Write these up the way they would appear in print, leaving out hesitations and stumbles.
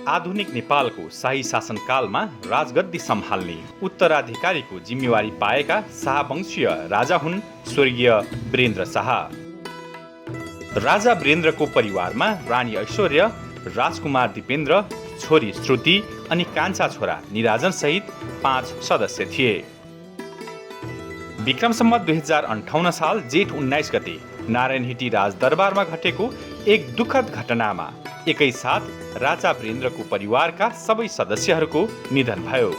आधुनिक नेपालको शाही शासनकालमा राजगद्दी सम्हाल्ने उत्तराधिकारीको जिम्मेवारी पाएका शाहवंशीय राजा हुन् स्वर्गीय वीरेन्द्र शाह। राजा वीरेन्द्रको परिवारमा रानी ऐश्वर्या, राजकुमार दिपेन्द्र, छोरी श्रुति अनि कान्छा छोरा निराजन सहित 5 सदस्य थिए। विक्रम सम्वत 2058 साल जेठ 19 गते नारायणहिटी राजदरबारमा घटेको एक दुःखद घटनामा एकैसाथ राजा वीरेन्द्रको परिवारका सबै सदस्यहरूको निधन भयो।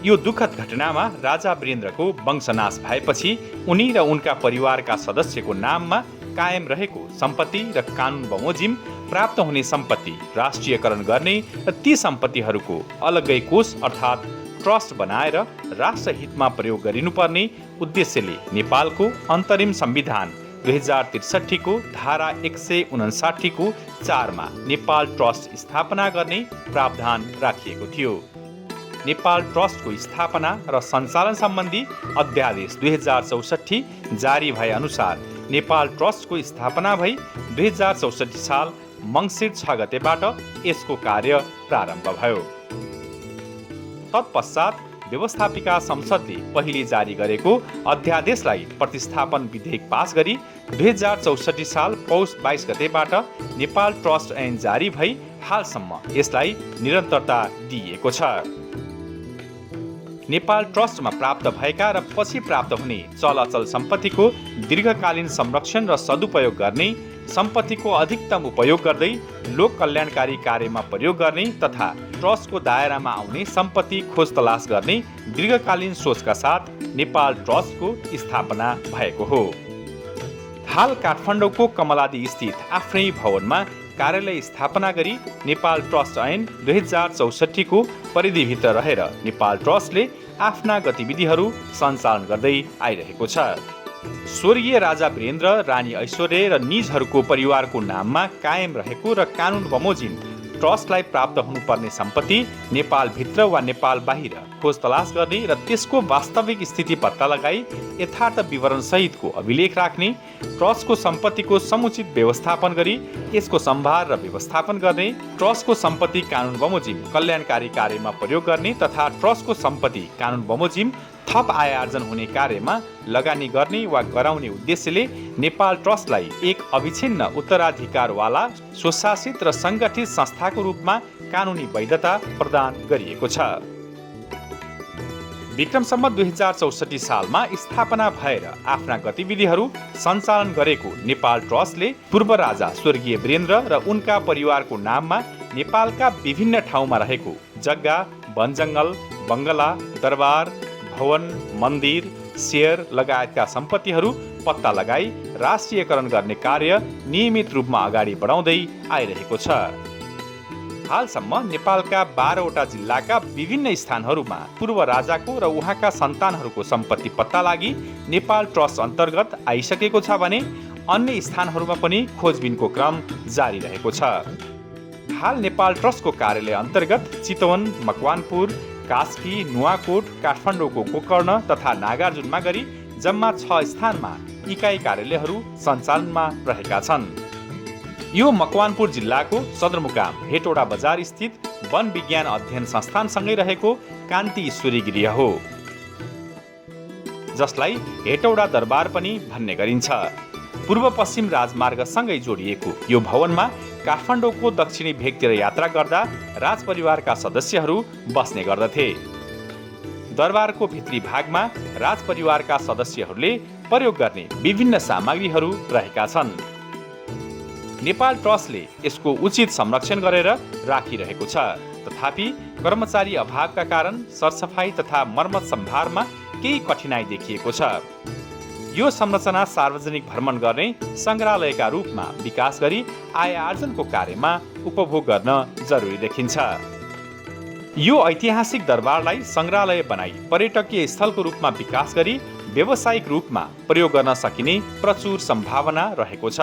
यो दुःखद घटनामा राजा वीरेन्द्रको वंशनाश भएपछि उनी र उनका परिवारका सदस्यको नाममा कायम रहेको सम्पत्ति र कानुन बमोजिम प्राप्त हुने सम्पत्ति राष्ट्रियकरण गर्ने र ती सम्पत्तिहरूको अलग्गै कोष अर्थात् ट्रस्ट बनाएर राष्ट्र हितमा प्रयोग गरिनुपर्ने उद्देश्यले नेपालको अन्तरिम संविधान 2063 को धारा 159 को 4 मा नेपाल ट्रस्ट स्थापना गर्ने प्रावधान राखिएको थियो। नेपाल ट्रस्टको स्थापना र सञ्चालन सम्बन्धी अध्यादेश 2064 जारी भए अनुसार नेपाल ट्रस्टको स्थापना भई 2064 साल मङ्सिर 6 गतेबाट यसको कार्य प्रारम्भ भयो। तत्पश्चात व्यवस्थापिका संसदले पहिले जारी गरेको अध्यादेशलाई प्रतिस्थापन विधेयक पास गरी 2064 साल पौष 22 गतेबाट नेपाल ट्रस्ट ऐन जारी भई हालसम्म यसलाई निरन्तरता दिइएको छ। नेपाल ट्रस्टमा प्राप्त भएका र पछि प्राप्त हुने चल-अचल सम्पत्तिको दीर्घकालीन संरक्षण र सदुपयोग गर्ने, सम्पत्तिको अधिकतम उपयोग गर्दै लोक कल्याणकारी कार्यमा प्रयोग गर्ने तथा ट्रस्टको दायरामा आउने सम्पत्ति खोज तलास गर्ने दीर्घकालीन सोचका साथ नेपाल ट्रस्टको स्थापना भएको हो। हाल काठमाडौँको कमलादी स्थित आफ्नै भवनमा कार्यालय स्थापना गरी नेपाल ट्रस्ट ऐन 2064 को परिधिभित्र रहेर नेपाल ट्रस्टले आफ्ना गतिविधिहरू सञ्चालन गर्दै आइरहेको छ। स्वर्गीय राजा वीरेन्द्र, रानी ऐश्वर्या र निजहरूको परिवारको नाममा कायम रहेको र कानुन बमोजिम ट्रस्टलाई प्राप्त हुनुपर्ने सम्पत्ति नेपालभित्र वा नेपाल बाहिर खोज तलास गर्ने र त्यसको वास्तविक स्थिति पत्ता लगाई यथार्थ विवरण सहितको अभिलेख राख्ने, ट्रस्टको सम्पत्तिको समुचित व्यवस्थापन गरी यसको सम्भार र व्यवस्थापन गर्ने, ट्रस्टको सम्पत्ति कानुन बमोजिम कल्याणकारी कार्यमा प्रयोग गर्ने तथा ट्रस्टको सम्पत्ति कानुन बमोजिम थप आय आर्जन हुने कार्यमा लगानी गर्ने वा गराउने उद्देश्यले नेपाल ट्रस्टलाई एक अविच्छिन्न उत्तराधिकारवाला स्वशासित र सङ्गठित संस्थाको रूपमा कानुनी वैधता प्रदान गरिएको छ। विक्रम सम्वत 2064 सालमा स्थापना भएर आफ्ना गतिविधिहरू सञ्चालन गरेको नेपाल ट्रस्टले पूर्व राजा स्वर्गीय वीरेन्द्र र उनका परिवारको नाममा नेपालका विभिन्न ठाउँमा रहेको जग्गा, वनजङ्गल, बङ्गला, दरबार, भवन, मन्दिर, शेयर लगायतका सम्पत्तिहरू पत्ता लगाई राष्ट्रियकरण गर्ने कार्य नियमित रूपमा अगाडि बढाउँदै आइरहेको छ। हालसम्म नेपालका 12 वटा जिल्लाका विभिन्न स्थानहरूमा पूर्व राजाको र उहाँका सन्तानहरूको सम्पत्ति पत्ता लागि नेपाल ट्रस्ट अन्तर्गत आइसकेको छ भने अन्य स्थानहरूमा पनि खोजबिनको क्रम जारी रहेको छ। हाल नेपाल ट्रस्टको कार्यालय अन्तर्गत चितवन, मकवानपुर, कास्की, नुवाकोट, काठमाडौँको गोकर्ण तथा नागार्जुनमा गरी जम्मा 6 स्थानमा इकाइ कार्यालयहरू सञ्चालनमा रहेका छन्। यो मकवानपुर जिल्लाको सदरमुकाम हेटौडा बजार स्थित वन विज्ञान अध्ययन संस्थानसँगै रहेको कान्ति ईश्वरी गृह हो, जसलाई हेटौडा दरबार पनि भन्ने गरिन्छ। पूर्व पश्चिम राजमार्गसँगै जोडिएको यो भवनमा काठमाडौँको दक्षिणी भेगतिर यात्रा गर्दा राजपरिवारका सदस्यहरू बस्ने गर्दथे। दरबारको भित्री भागमा राजपरिवारका सदस्यहरूले प्रयोग गर्ने विभिन्न सामग्रीहरू रहेका छन्। नेपाल ट्रस्टले यसको उचित संरक्षण गरेर राखिरहेको छ, तथापि कर्मचारी अभावका कारण सरसफाई तथा मर्मत सम्भारमा केही कठिनाई देखिएको छ। यो संरचना सार्वजनिक भ्रमण गर्ने सङ्ग्रहालयका रूपमा विकास गरी आय आर्जनको कार्यमा उपभोग गर्न जरुरी देखिन्छ। यो ऐतिहासिक दरबारलाई सङ्ग्रहालय बनाई पर्यटकीय स्थलको रूपमा विकास गरी व्यावसायिक रूपमा प्रयोग गर्न सकिने प्रचुर सम्भावना रहेको छ।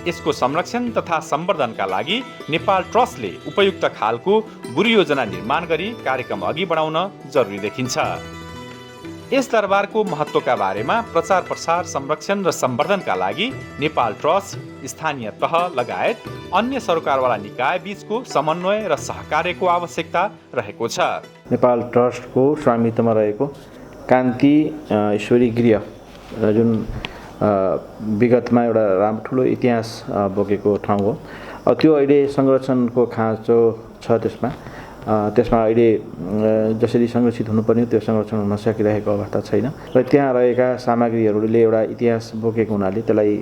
यसको संरक्षण तथा सम्वर्धनका लागि नेपाल ट्रस्टले उपयुक्त खालको गुरु योजना निर्माण गरी कार्यक्रम अघि बढाउन जरुरी देखिन्छ। यस दरबारको महत्त्वका बारेमा प्रचार प्रसार संरक्षण र सम्वर्धनका लागि नेपाल ट्रस्ट स्थानीय तह लगायत अन्य सरकारवाला निकाय बीचको समन्वय र सहकार्यको आवश्यकता रहेको छ। नेपाल ट्रस्टको स्वामित्वमा रहेको कान्ति ईश्वरी गृह जुन विगतमा एउटा राम्रो ठुलो इतिहास बोकेको ठाउँ हो, त्यो अहिले संरक्षणको खाँचो छ। त्यसमा अहिले जसरी संरक्षित हुनुपर्ने त्यो संरक्षण हुन सकिरहेको अवस्था छैन र त्यहाँ रहेका सामग्रीहरूले एउटा इतिहास बोकेको हुनाले त्यसलाई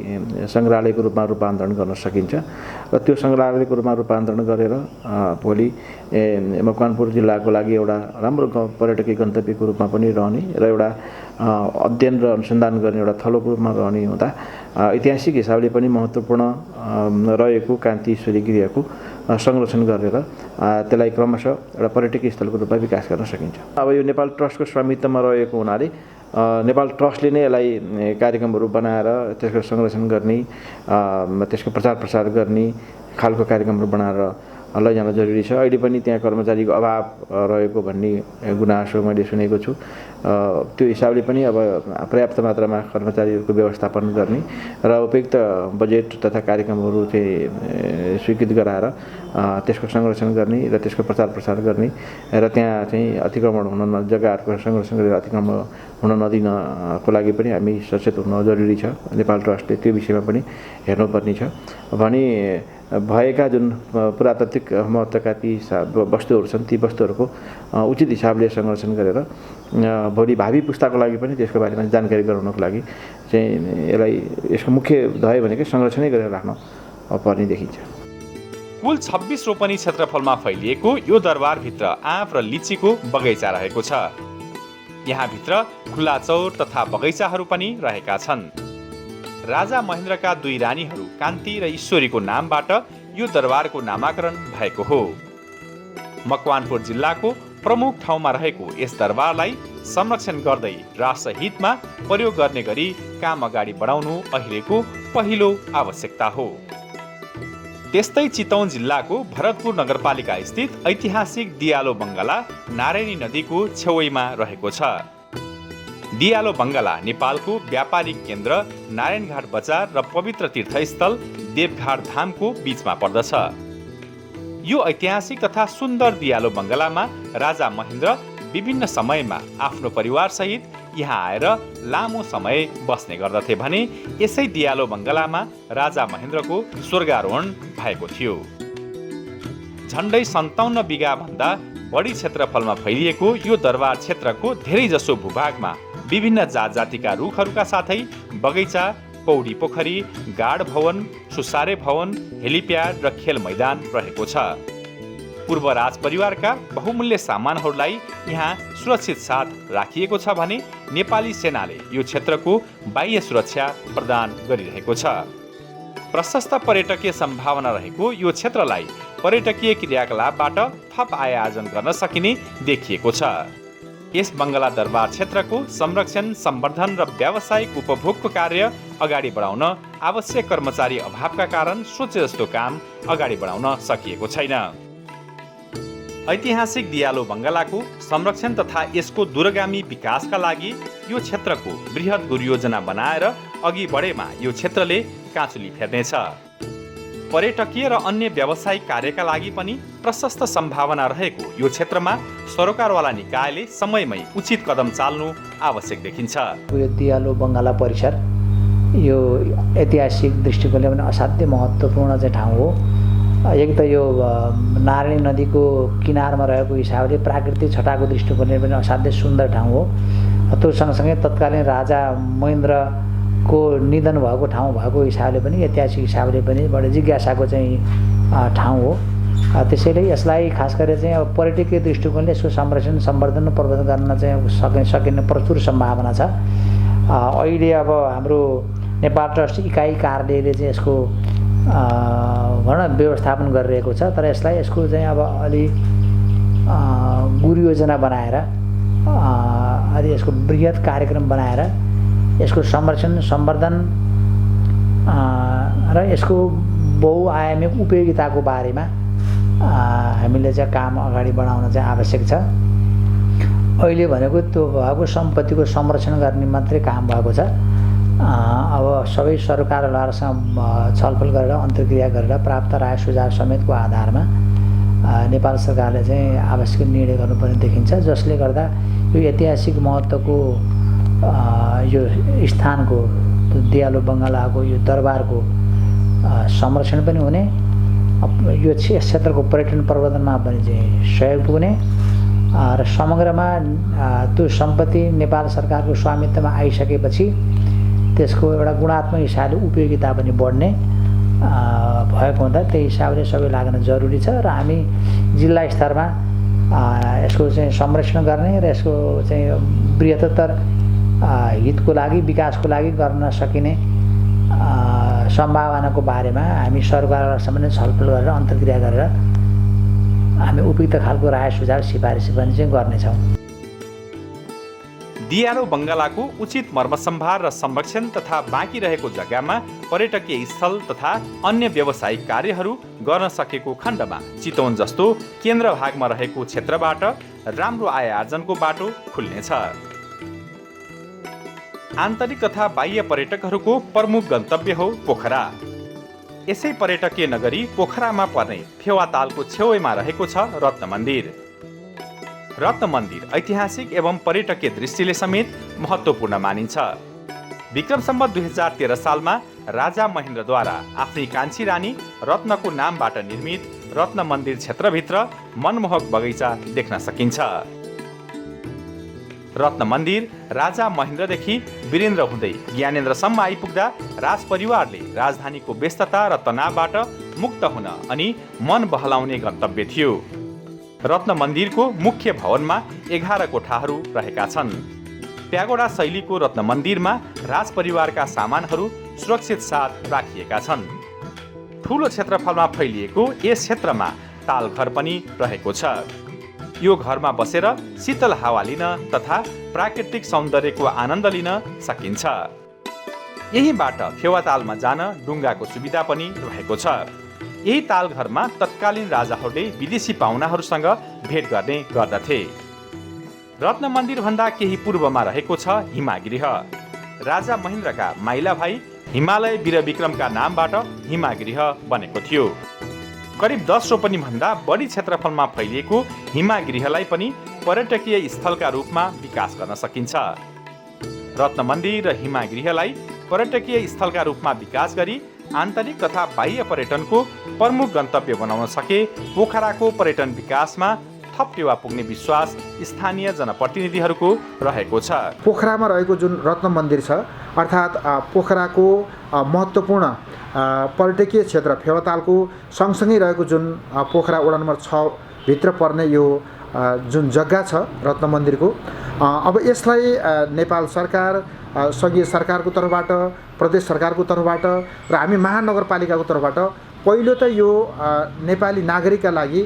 सङ्ग्रहालयको रूपमा रूपान्तरण गर्न सकिन्छ र त्यो सङ्ग्रहालयको रूपमा रूपान्तरण गरेर भोलि मकवानपुर जिल्लाको लागि एउटा राम्रो पर्यटकीय गन्तव्यको रूपमा पनि रहने र एउटा अध्ययन र अनुसन्धान गर्ने एउटा थलोको रूपमा रहने हुँदा ऐतिहासिक हिसाबले पनि महत्त्वपूर्ण रहेको कान्ति ईश्वरी गृहको संरक्षण गरेर त्यसलाई क्रमशः एउटा पर्यटकीय स्थलको रूपमा विकास गर्न सकिन्छ। अब यो नेपाल ट्रस्टको स्वामित्वमा रहेको हुनाले नेपाल ट्रस्टले नै यसलाई कार्यक्रमहरू बनाएर त्यसको संरक्षण गर्ने, त्यसको प्रचार प्रसार गर्ने खालको कार्यक्रमहरू बनाएर लैजान जरुरी छ। अहिले पनि त्यहाँ कर्मचारीको अभाव रहेको भन्ने गुनासो मैले सुनेको छु। त्यो हिसाबले पनि अब पर्याप्त मात्रामा कर्मचारीहरूको व्यवस्थापन गर्ने र उपयुक्त बजेट तथा कार्यक्रमहरू चाहिँ स्वीकृत गराएर त्यसको संरक्षण गर्ने र त्यसको प्रचार प्रसार गर्ने र त्यहाँ चाहिँ अतिक्रमण हुन जग्गाहरूको संरक्षण गरेर अतिक्रमण हुन नदिनको लागि पनि हामी सचेत हुन जरुरी छ। नेपाल ट्रस्टले त्यो विषयमा पनि हेर्नुपर्ने छ भने भएका जुन पुरातात्विक महत्त्वका ती वस्तुहरू छन्, ती वस्तुहरूको उचित हिसाबले संरक्षण गरेर भोलि भावी पुस्ताको लागि पनि त्यसको बारेमा जानकारी गराउनको लागि चाहिँ यसलाई यसको मुख्य ध्येय भनेको संरक्षणै गरेर राख्न पर्ने देखिन्छ। कुल 26 रोपनी क्षेत्रफलमा फैलिएको यो दरबारभित्र आँप र लिचीको बगैँचा रहेको छ। यहाँभित्र खुल्ला चौर तथा बगैँचाहरू पनि रहेका छन्। राजा महेन्द्रका दुई रानीहरू कान्ति र ईश्वरीको नामबाट यो दरबारको नामाकरण भएको हो। मकवानपुर जिल्लाको प्रमुख ठाउँमा रहेको यस दरबारलाई संरक्षण गर्दै राष्ट्र हितमा प्रयोग गर्ने गरी काम अगाडि बढाउनु अहिलेको पहिलो आवश्यकता हो। त्यस्तै चितवन जिल्लाको भरतपुर नगरपालिका स्थित ऐतिहासिक दियालो बङ्गला नारायणी नदीको छेउमा रहेको छ। दियालो बङ्गला नेपालको व्यापारिक केन्द्र नारायणघाट बजार र पवित्र तीर्थस्थल देवघाट धामको बीचमा पर्दछ। यो ऐतिहासिक तथा सुन्दर दियालो बङ्गलामा राजा महेन्द्र विभिन्न समयमा आफ्नो परिवारसहित यहाँ आएर लामो समय बस्ने गर्दथे भने यसै दियालो बङ्गलामा राजा महेन्द्रको स्वर्गारोहण भएको थियो। झन्डै 57 बिघा भन्दा बढी क्षेत्रफलमा फैलिएको यो दरबार क्षेत्रको धेरैजसो भूभागमा विभिन्न जात जातिका रुखहरूका साथै बगैँचा, पौडी पोखरी, गाड भवन, सुसारे भवन, हेलिप्याड र खेल मैदान रहेको छ। पूर्व राज परिवारका बहुमूल्य सामानहरूलाई यहाँ सुरक्षित साथ राखिएको छ भने नेपाली सेनाले यो क्षेत्रको बाह्य सुरक्षा प्रदान गरिरहेको छ। प्रशस्त पर्यटकीय सम्भावना रहेको यो क्षेत्रलाई पर्यटकीय क्रियाकलापबाट थप आय आर्जन गर्न सकिने देखिएको छ। यस बङ्गला दरबार क्षेत्रको संरक्षण, सम्वर्धन र व्यावसायिक उपभोगको कार्य अगाडि बढाउन आवश्यक कर्मचारी अभावका कारण सोचे जस्तो काम अगाडि बढाउन सकिएको छैन। ऐतिहासिक दियालो बङ्गलाको संरक्षण तथा यसको दूरगामी विकासका लागि यो क्षेत्रको बृहत गुरुयोजना बनाएर अघि बढेमा यो क्षेत्रले काँचुली फेर्नेछ। पर्यटकीय र अन्य व्यावसायिक कार्यका लागि पनि प्रशस्त सम्भावना रहेको यो क्षेत्रमा सरोकारवाला निकायले समयमै उचित कदम चाल्नु आवश्यक देखिन्छ। यो दियालो बङ्गला परिसर यो ऐतिहासिक दृष्टिकोणले पनि असाध्यै महत्त्वपूर्ण चाहिँ ठाउँ हो। एक त यो नारायणी नदीको किनारमा रहेको हिसाबले प्राकृतिक छटाको दृष्टिकोणले पनि असाध्यै सुन्दर ठाउँ हो। त्यो सँगसँगै तत्कालीन राजा महेन्द्रको निधन भएको ठाउँ भएको हिसाबले पनि ऐतिहासिक हिसाबले पनि बडे जिज्ञासाको चाहिँ ठाउँ हो। त्यसैले यसलाई खास गरेर चाहिँ अब पर्यटकीय दृष्टिकोणले यसको संरक्षण, सम्वर्धन र प्रबन्धन गर्न चाहिँ सकिने प्रचुर सम्भावना छ। अहिले अब हाम्रो नेपाल ट्रस्ट इकाइ कार्यालयले चाहिँ यसको व्यवस्थापन गरिरहेको छ। तर यसको चाहिँ अब अलि गुरुयोजना बनाएर अलि यसको बृहत कार्यक्रम बनाएर यसको संरक्षण, सम्वर्धन र यसको बहुआयामिक उपयोगिताको बारेमा हामीले चाहिँ काम अगाडि बढाउन चाहिँ आवश्यक छ। अहिले भनेको त्यो भएको सम्पत्तिको संरक्षण गर्ने मात्रै काम भएको छ। अब सबै सरकारहरूसँग छलफल गरेर अन्तर्क्रिया गरेर प्राप्त राय सुझाव समेतको आधारमा नेपाल सरकारले चाहिँ आवश्यक निर्णय गर्नुपर्ने देखिन्छ, जसले गर्दा यो ऐतिहासिक महत्त्वको यो स्थानको दियालो बङ्गालाको यो दरबारको संरक्षण पनि हुने, यो क्षेत्रको पर्यटन प्रवर्धनमा पनि चाहिँ सहयोग पुग्ने र समग्रमा त्यो सम्पत्ति नेपाल सरकारको स्वामित्वमा आइसकेपछि त्यसको एउटा गुणात्मक हिसाबले उपयोगिता पनि बढ्ने भएको हुँदा त्यही हिसाबले सबै लाग्न जरुरी छ र हामी जिल्ला स्तरमा यसको चाहिँ संरक्षण गर्ने र यसको चाहिँ बृहत्तर हितको लागि विकासको लागि गर्न सकिने सम्भावनाको बारेमा हामी सरकारसँग पनि छलफल गरेर अन्तर्क्रिया गरेर हामी उपयुक्त खालको राय सुझाव सिफारिस पनि चाहिँ गर्नेछौँ। दियालो बङ्गालाको उचित मर्मसम्भार र संरक्षण तथा बाँकी रहेको जग्गामा पर्यटकीय स्थल तथा अन्य व्यावसायिक कार्यहरू गर्न सकेको खण्डमा चितवन जस्तो केन्द्र भागमा रहेको क्षेत्रबाट राम्रो आय आर्जनको बाटो खुल्नेछ। आन्तरिक तथा बाह्य पर्यटकहरूको प्रमुख गन्तव्य हो पोखरा। यसै पर्यटकीय नगरी पोखरामा पर्ने फेवातालको छेउमा रहेको छ रत्न मन्दिर। रत्न मन्दिर ऐतिहासिक एवं पर्यटकीय दृष्टिले समेत महत्त्वपूर्ण मानिन्छ। विक्रम सम्वत 2013 सालमा राजा महेन्द्रद्वारा आफ्नी कान्छी रानी रत्नको नामबाट निर्मित रत्न मन्दिर क्षेत्रभित्र मनमोहक बगैँचा देख्न सकिन्छ। रत्न मन्दिर राजा महेन्द्रदेखि वीरेन्द्र हुँदै ज्ञानेन्द्रसम्म आइपुग्दा राजपरिवारले राजधानीको व्यस्तता र तनावबाट मुक्त हुन अनि मन बहलाउने गन्तव्य थियो। रत्न मन्दिरको मुख्य भवनमा 11 कोठाहरू रहेका छन्। प्यागोडा शैलीको रत्न मन्दिरमा राजपरिवारका सामानहरू सुरक्षित साथ राखिएका छन्। ठूलो क्षेत्रफलमा फैलिएको यस क्षेत्रमा तालघर पनि रहेको छ। यो घरमा बसेर शीतल हावा लिन तथा प्राकृतिक सौन्दर्यको आनन्द लिन सकिन्छ। यहीबाट फेवातालमा जान डुङ्गाको सुविधा पनि रहेको छ। यही तालघरमा तत्कालीन राजाहरूले विदेशी पाहुनाहरूसँग भेट गर्ने गर्दथे। रत्न मन्दिरभन्दा केही पूर्वमा रहेको छ हिमागृह। राजा महेन्द्रका माइला भाइ हिमालय वीरविक्रमका नामबाट हिमागृह बनेको थियो। करिब 10 रोपनी भन्दा बढी क्षेत्रफलमा फैलिएको हिमागृहलाई पनि पर्यटकीय स्थलका रूपमा विकास गर्न सकिन्छ। रत्न मन्दिर र हिमागृहलाई पर्यटकीय स्थलका रूपमा विकास गरी आन्तरिक तथा बाह्य पर्यटनको प्रमुख गन्तव्य बनाउन सके पोखराको पर्यटन विकासमा थप टेवा पुग्ने विश्वास स्थानीय जनप्रतिनिधिहरूको रहेको छ। पोखरामा रहेको जुन रत्न मन्दिर छ अर्थात् पोखराको महत्त्वपूर्ण पर्यटकीय क्षेत्र फेवातालको सँगसँगै रहेको जुन पोखरा वडा नम्बर 6 भित्र पर्ने यो जुन जग्गा छ रत्न मन्दिरको, अब यसलाई नेपाल सरकार, सङ्घीय सरकारको तर्फबाट, प्रदेश सरकारको तर्फबाट र हामी महानगरपालिकाको तर्फबाट पहिलो त यो नेपाली नागरिकका लागि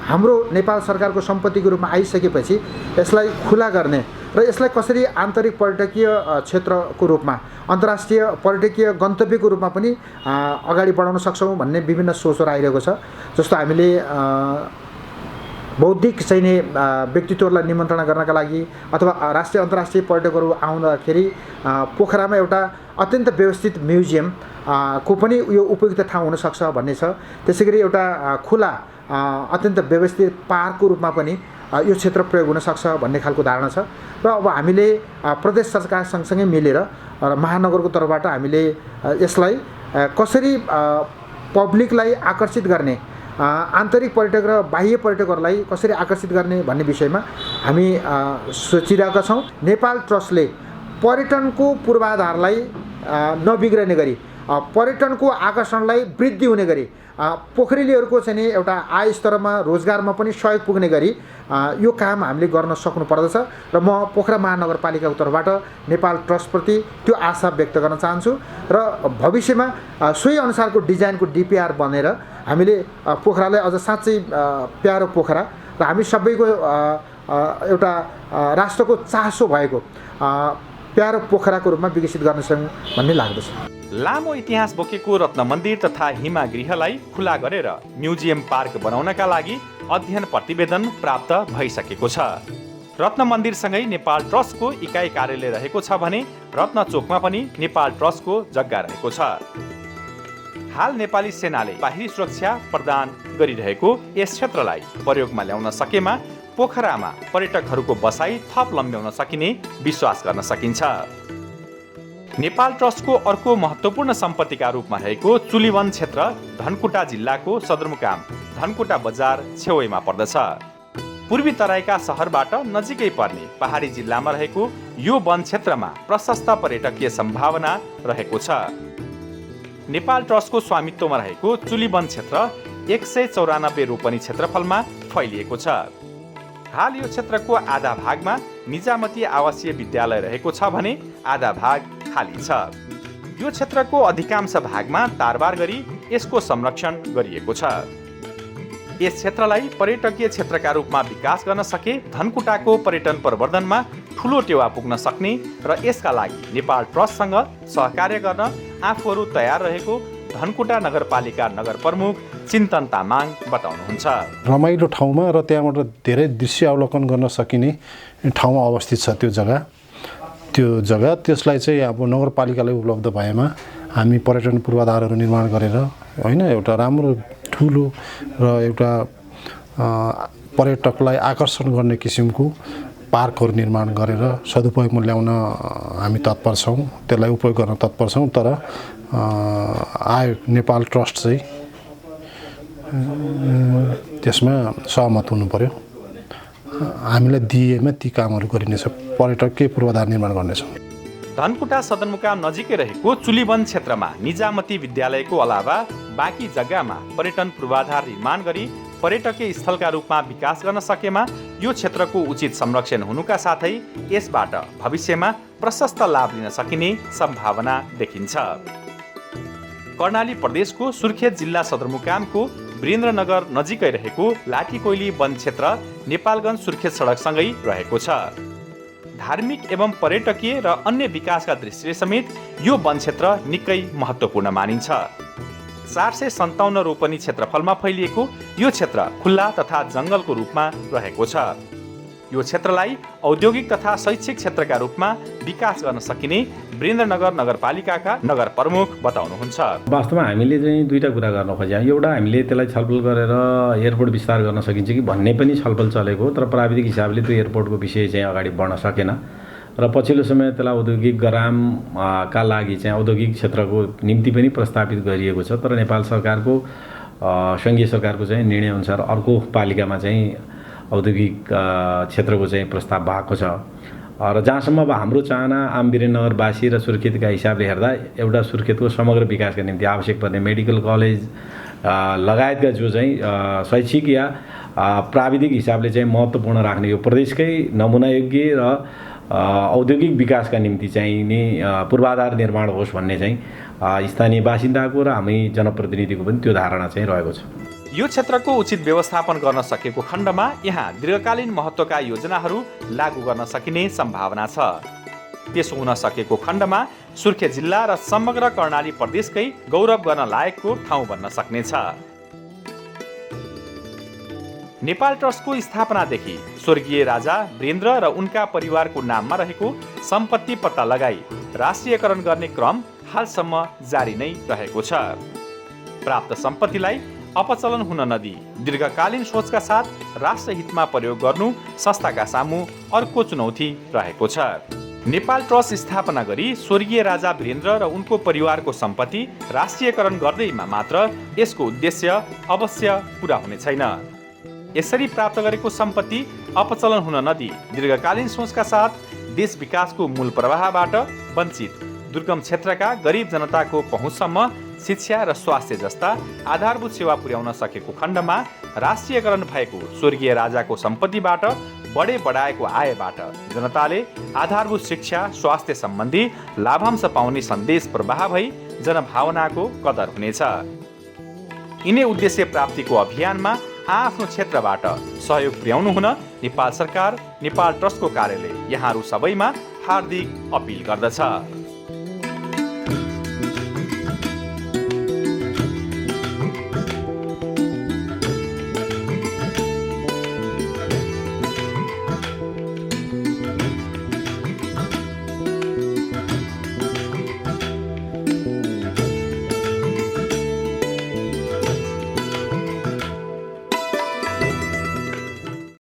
हाम्रो नेपाल सरकारको सम्पत्तिको रूपमा आइसकेपछि यसलाई खुला गर्ने र यसलाई कसरी आन्तरिक पर्यटकीय क्षेत्रको रूपमा, अन्तर्राष्ट्रिय पर्यटकीय गन्तव्यको रूपमा पनि अगाडि बढाउन सक्छौँ भन्ने विभिन्न सोचहरू आइरहेको छ। जस्तो हामीले बौद्धिक चाहिने व्यक्तित्वहरूलाई निमन्त्रणा गर्नका लागि अथवा राष्ट्रिय अन्तर्राष्ट्रिय पर्यटकहरू आउँदाखेरि पोखरामा एउटा अत्यन्त व्यवस्थित म्युजियम को पनि यो उपयुक्त ठाउँ हुनसक्छ भन्ने छ। त्यसै गरी एउटा खुला अत्यन्त व्यवस्थित पार्कको रूपमा पनि यो क्षेत्र प्रयोग हुनसक्छ भन्ने खालको धारणा छ। र अब हामीले प्रदेश सरकार सँगसँगै मिलेर महानगरको तर्फबाट हामीले यसलाई कसरी पब्लिकलाई आकर्षित गर्ने, आन्तरिक पर्यटक र बाह्य पर्यटकहरूलाई कसरी आकर्षित गर्ने भन्ने विषयमा हामी सोचिरहेका छौँ। नेपाल ट्रस्टले पर्यटनको पूर्वाधारलाई नबिग्रने गरी, पर्यटनको आकर्षणलाई वृद्धि हुने गरी, पोखरेलीहरूको चाहिँ नि एउटा आय स्तरमा, रोजगारमा पनि सहयोग पुग्ने गरी यो काम हामीले गर्न सक्नु पर्दछ। र म पोखरा महानगरपालिकाको तर्फबाट नेपाल ट्रस्टप्रति त्यो आशा व्यक्त गर्न चाहन्छु र भविष्यमा सोही अनुसारको डिजाइनको डिपिआर बनेर हामीले पोखरालाई अझ साँच्चै प्यारो पोखरा र हामी सबैको एउटा राष्ट्रको चासो भएको प्यारो पोखराको रूपमा विकसित गर्न सक्छौँ भन्ने लाग्दछ। लामो इतिहास बोकेको रत्न मन्दिर तथा हिमागृहलाई खुला गरेर म्युजियम पार्क बनाउनका लागि अध्ययन प्रतिवेदन प्राप्त भइसकेको छ। रत्न मन्दिरसँगै नेपाल ट्रस्टको इकाइ कार्यालय रहेको छ भने रत्न चोकमा पनि नेपाल ट्रस्टको जग्गा रहेको छ। हाल नेपाली सेनाले बाहिरी सुरक्षा प्रदान गरिरहेको यस क्षेत्रलाई प्रयोगमा ल्याउन सकेमा पोखरामा पर्यटकहरूको बसाई थप लम्ब्याउन सकिने विश्वास गर्न सकिन्छ। नेपाल ट्रस्टको अर्को महत्त्वपूर्ण सम्पत्तिका रूपमा रहेको चुलीवन क्षेत्र धनकुटा जिल्लाको सदरमुकाम धनकुटा बजार छेउमा पर्दछ। पूर्वी तराईका सहरबाट नजिकै पर्ने पहाडी जिल्लामा रहेको यो वन क्षेत्रमा प्रशस्त पर्यटकीय सम्भावना रहेको छ। नेपाल ट्रस्टको स्वामित्वमा रहेको चुलीवन क्षेत्र 194 रोपनी क्षेत्रफलमा फैलिएको छ। हाल यो क्षेत्रको आधा भागमा निजामती आवासीय विद्यालय रहेको छ भने आधा भाग खाली छ। यो क्षेत्रको अधिकांश भागमा तारबार गरी यसको संरक्षण गरिएको छ। यस क्षेत्रलाई पर्यटकीय क्षेत्रका रूपमा विकास गर्न सके धनकुटाको पर्यटन प्रवर्धनमा ठूलो टेवा पुग्न सक्ने र यसका लागि नेपाल ट्रस्टसँग सहकार्य गर्न आफूहरू तयार रहेको धनकुटा नगरपालिका नगर प्रमुख चिन्तन तामाङ बताउनुहुन्छ। रमाइलो ठाउँमा र त्यहाँबाट धेरै दृश्य अवलोकन गर्न सकिने ठाउँमा अवस्थित छ त्यो जग्गा त्यसलाई चाहिँ अब नगरपालिकालाई उपलब्ध भएमा हामी पर्यटन पूर्वाधारहरू निर्माण गरेर होइन एउटा राम्रो ठुलो र एउटा पर्यटकलाई आकर्षण गर्ने किसिमको पार्कहरू निर्माण गरेर सदुपयोगमा ल्याउन हामी तत्पर छौँ, त्यसलाई उपयोग गर्न तत्पर छौँ। तर नेपाल ट्रस्ट चाहिँ त्यसमा सहमत हुनु पर्यो। हामीलाई दिएमा ती कामहरू गरिनेछ, पर्यटकीय पूर्वाधार निर्माण गर्नेछौँ। धनकुटा सदरमुकाम नजिकै रहेको चुलीवन क्षेत्रमा निजामती विद्यालयको अलावा बाँकी जग्गामा पर्यटन पूर्वाधार निर्माण गरी पर्यटकीय स्थलका रूपमा विकास गर्न सकेमा यो क्षेत्रको उचित संरक्षण हुनुका साथै यसबाट भविष्यमा प्रशस्त लाभ लिन सकिने सम्भावना देखिन्छ। कर्णाली प्रदेशको सुर्खेत जिल्ला सदरमुकामको वीरेन्द्रनगर नजिकै रहेको लाठीकोइली वन क्षेत्र नेपालगञ्ज सुर्खेत सडकसँगै रहेको छ। धार्मिक एवं पर्यटकीय र अन्य विकासका दृष्टिले समेत यो वन क्षेत्र निकै महत्त्वपूर्ण मानिन्छ। 457 रोपनी क्षेत्रफलमा फैलिएको यो क्षेत्र खुल्ला तथा जङ्गलको रूपमा रहेको छ। यो क्षेत्रलाई औद्योगिक तथा शैक्षिक क्षेत्रका रूपमा विकास गर्न सकिने वीरेन्द्रनगर नगरपालिकाका नगर प्रमुख बताउनुहुन्छ। वास्तवमा हामीले चाहिँ दुईटा कुरा गर्न खोज्यौँ। एउटा हामीले त्यसलाई छलफल गरेर एयरपोर्ट विस्तार गर्न सकिन्छ कि भन्ने पनि छलफल चलेको, तर प्राविधिक हिसाबले त्यो एयरपोर्टको विषय चाहिँ अगाडि बढ्न सकेन र पछिल्लो समय त्यसलाई औद्योगिक गरामका लागि चाहिँ औद्योगिक क्षेत्रको निम्ति पनि प्रस्तावित गरिएको छ। तर नेपाल सरकारको सङ्घीय सरकारको चाहिँ निर्णयअनुसार अर्को पालिकामा चाहिँ औद्योगिक क्षेत्रको चाहिँ प्रस्ताव भएको छ र जहाँसम्म अब हाम्रो चाहना आम वीरेन्द्रनगरवासी र सुर्खेतका हिसाबले हेर्दा एउटा सुर्खेतको समग्र विकासका निम्ति आवश्यक पर्ने मेडिकल कलेज लगायतका जो चाहिँ शैक्षिक या प्राविधिक हिसाबले चाहिँ महत्त्वपूर्ण राख्ने यो प्रदेशकै नमुनायोग्य र औद्योगिक विकासका निम्ति चाहिँ नि पूर्वाधार निर्माण होस् भन्ने चाहिँ स्थानीय बासिन्दाको र हामी जनप्रतिनिधिको पनि त्यो धारणा चाहिँ रहेको छ। यो क्षेत्रको उचित व्यवस्थापन गर्न सकेको खण्डमा यहाँ दीर्घकालीन महत्त्वका योजनाहरू लागू गर्न सकिने सम्भावना छ। त्यसो हुन सकेको खण्डमा सुर्खेत जिल्ला र समग्र कर्णाली प्रदेशकै गौरव गर्न लायकको ठाउँ बन्न सक्नेछ। नेपाल ट्रस्टको स्थापनादेखि स्वर्गीय राजा वीरेन्द्र र उनका परिवारको नाममा रहेको सम्पत्ति पत्ता लगाई राष्ट्रियकरण गर्ने क्रम हालसम्म जारी नै रहेको छ। प्राप्त सम्पत्तिलाई अपचलन हुन नदिई दीर्घकालीन सोचका साथ राष्ट्रहितमा प्रयोग गर्नु संस्थाका सामु अर्को चुनौती रहेको छ। नेपाल ट्रस्ट स्थापना गरी स्वर्गीय राजा वीरेन्द्र र उनको परिवारको सम्पत्ति राष्ट्रियकरण गर्दैमा मात्र यसको उद्देश्य अवश्य पूरा हुने छैन। यसरी प्राप्त गरेको सम्पत्ति अपचलन हुन नदिई दीर्घकालीन सोचका साथ देश विकासको मूल प्रवाहबाट वञ्चित दुर्गम क्षेत्रका गरिब जनताको पहुँचसम्म शिक्षा र स्वास्थ्य जस्ता आधारभूत सेवा पुर्याउन सकेको खण्डमा राष्ट्रियकरण भएको स्वर्गीय राजाको सम्पत्तिबाट बढाएको आयबाट जनताले आधारभूत शिक्षा स्वास्थ्य सम्बन्धी लाभांश पाउने सन्देश प्रवाह भई जनभावनाको कदर हुनेछ। यिनै उद्देश्य प्राप्तिको अभियानमा आफ्नो क्षेत्रबाट सहयोग पुर्याउनु हुन नेपाल सरकार नेपाल ट्रस्टको कार्यालय यहाँहरू सबैमा हार्दिक अपिल गर्दछ।